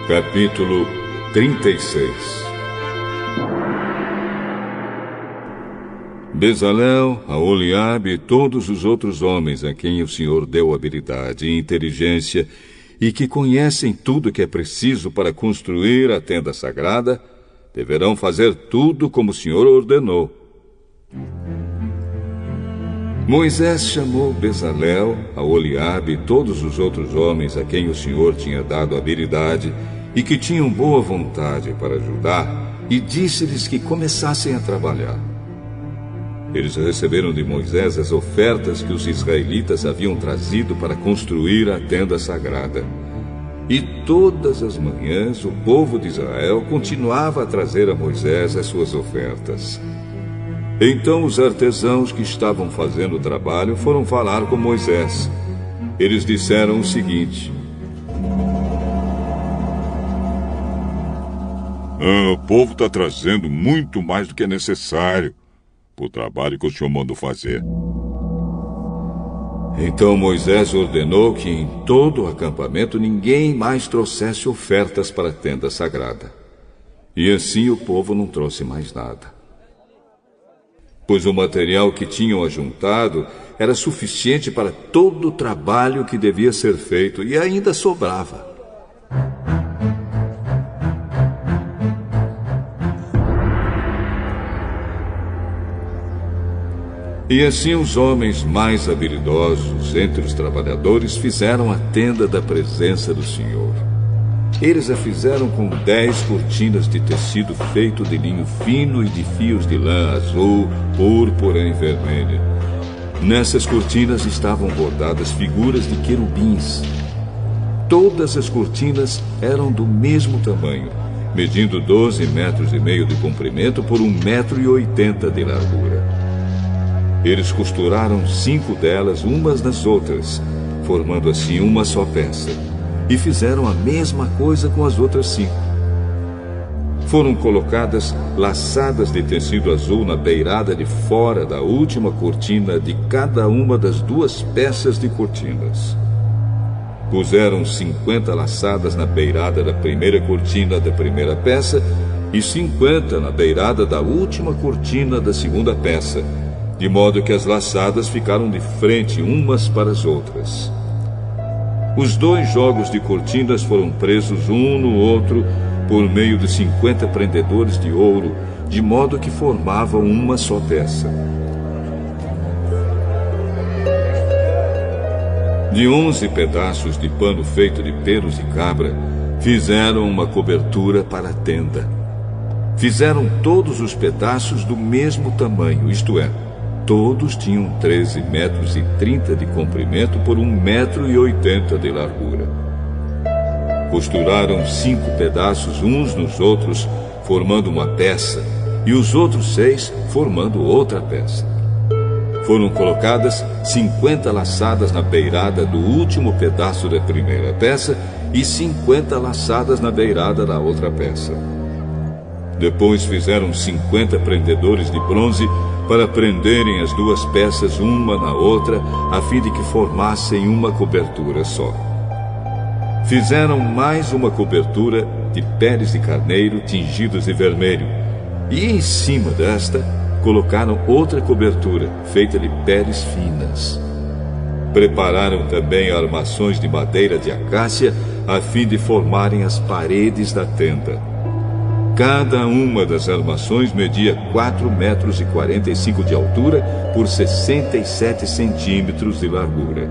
Capítulo 36. Bezalel, Aholiabe e todos os outros homens a quem o Senhor deu habilidade e inteligência e que conhecem tudo que é preciso para construir a tenda sagrada, deverão fazer tudo como o Senhor ordenou. Moisés chamou Bezalel, Aholiabe e todos os outros homens a quem o Senhor tinha dado habilidade e que tinham boa vontade para ajudar, e disse-lhes que começassem a trabalhar. Eles receberam de Moisés as ofertas que os israelitas haviam trazido para construir a tenda sagrada. E todas as manhãs o povo de Israel continuava a trazer a Moisés as suas ofertas. Então os artesãos que estavam fazendo o trabalho foram falar com Moisés. Eles disseram o seguinte: O povo está trazendo muito mais do que é necessário para o trabalho que o Senhor mandou fazer. Então Moisés ordenou que em todo o acampamento ninguém mais trouxesse ofertas para a tenda sagrada. E assim o povo não trouxe mais nada, pois o material que tinham ajuntado era suficiente para todo o trabalho que devia ser feito e ainda sobrava. E assim os homens mais habilidosos entre os trabalhadores fizeram a tenda da presença do Senhor. Eles a fizeram com 10 cortinas de tecido feito de linho fino e de fios de lã azul, púrpura e vermelha. Nessas cortinas estavam bordadas figuras de querubins. Todas as cortinas eram do mesmo tamanho, medindo 12,5 metros de comprimento por 1,80 metro de largura. Eles costuraram 5 delas umas nas outras, formando assim uma só peça, e fizeram a mesma coisa com as outras 5. Foram colocadas laçadas de tecido azul na beirada de fora da última cortina de cada uma das 2 peças de cortinas. Puseram 50 laçadas na beirada da primeira cortina da primeira peça e 50 na beirada da última cortina da segunda peça, de modo que as laçadas ficaram de frente umas para as outras. Os 2 jogos de cortinas foram presos um no outro por meio de 50 prendedores de ouro, de modo que formavam uma só peça. De 11 pedaços de pano feito de pelos de cabra, fizeram uma cobertura para a tenda. Fizeram todos os pedaços do mesmo tamanho, isto é, todos tinham 13,30 metros de comprimento por 1,80 metro de largura. Costuraram 5 pedaços uns nos outros, formando uma peça, e os outros 6 formando outra peça. Foram colocadas 50 laçadas na beirada do último pedaço da primeira peça e 50 laçadas na beirada da outra peça. Depois fizeram 50 prendedores de bronze para prenderem as 2 peças uma na outra, a fim de que formassem uma cobertura só. Fizeram mais uma cobertura de peles de carneiro tingidos de vermelho, e em cima desta colocaram outra cobertura feita de peles finas. Prepararam também armações de madeira de acácia, a fim de formarem as paredes da tenda. Cada uma das armações media 4,45 metros de altura por 67 centímetros de largura.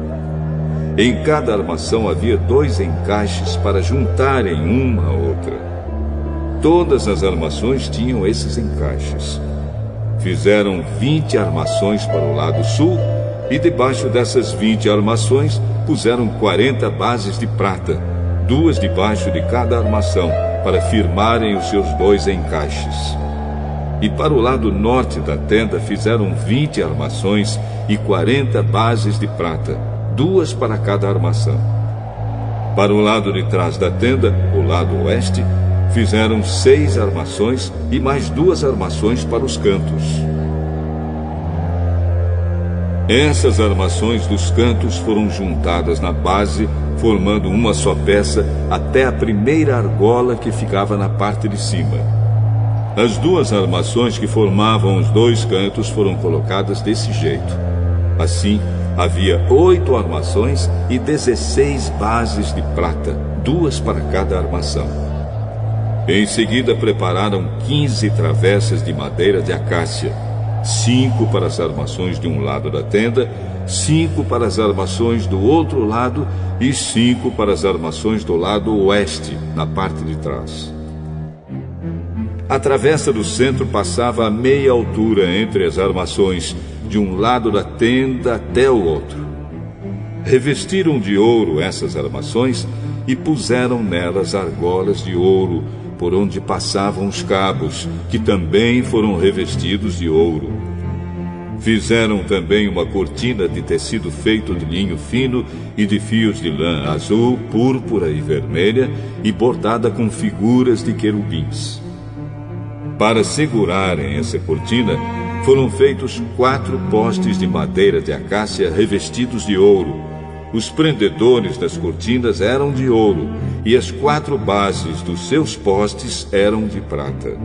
Em cada armação havia 2 encaixes para juntarem uma à outra. Todas as armações tinham esses encaixes. Fizeram 20 armações para o lado sul e debaixo dessas 20 armações puseram 40 bases de prata, 2 debaixo de cada armação, para firmarem os seus 2 encaixes. E para o lado norte da tenda fizeram 20 armações e 40 bases de prata, 2 para cada armação. Para o lado de trás da tenda, o lado oeste, fizeram 6 armações e mais 2 armações para os cantos. Essas armações dos cantos foram juntadas na base, formando uma só peça até a primeira argola que ficava na parte de cima. As duas armações que formavam os dois cantos foram colocadas desse jeito. Assim, havia 8 armações e 16 bases de prata, 2 para cada armação. Em seguida, prepararam 15 travessas de madeira de acácia, 5 para as armações de um lado da tenda, 5 para as armações do outro lado e 5 para as armações do lado oeste, na parte de trás. A travessa do centro passava a meia altura entre as armações, de um lado da tenda até o outro. Revestiram de ouro essas armações e puseram nelas argolas de ouro, por onde passavam os cabos, que também foram revestidos de ouro. Fizeram também uma cortina de tecido feito de linho fino e de fios de lã azul, púrpura e vermelha, e bordada com figuras de querubins. Para segurarem essa cortina, foram feitos 4 postes de madeira de acácia revestidos de ouro. Os prendedores das cortinas eram de ouro, e as 4 bases dos seus postes eram de prata.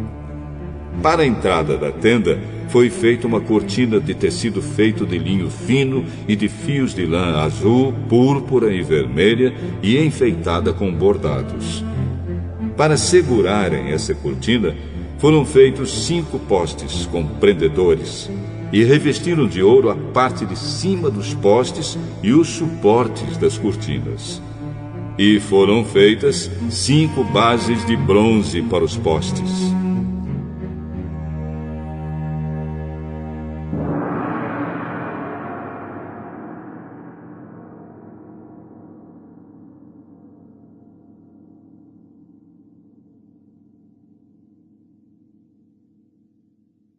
Para a entrada da tenda, foi feita uma cortina de tecido feito de linho fino e de fios de lã azul, púrpura e vermelha, e enfeitada com bordados. Para segurarem essa cortina, foram feitos 5 postes com prendedores, e revestiram de ouro a parte de cima dos postes e os suportes das cortinas. E foram feitas 5 bases de bronze para os postes.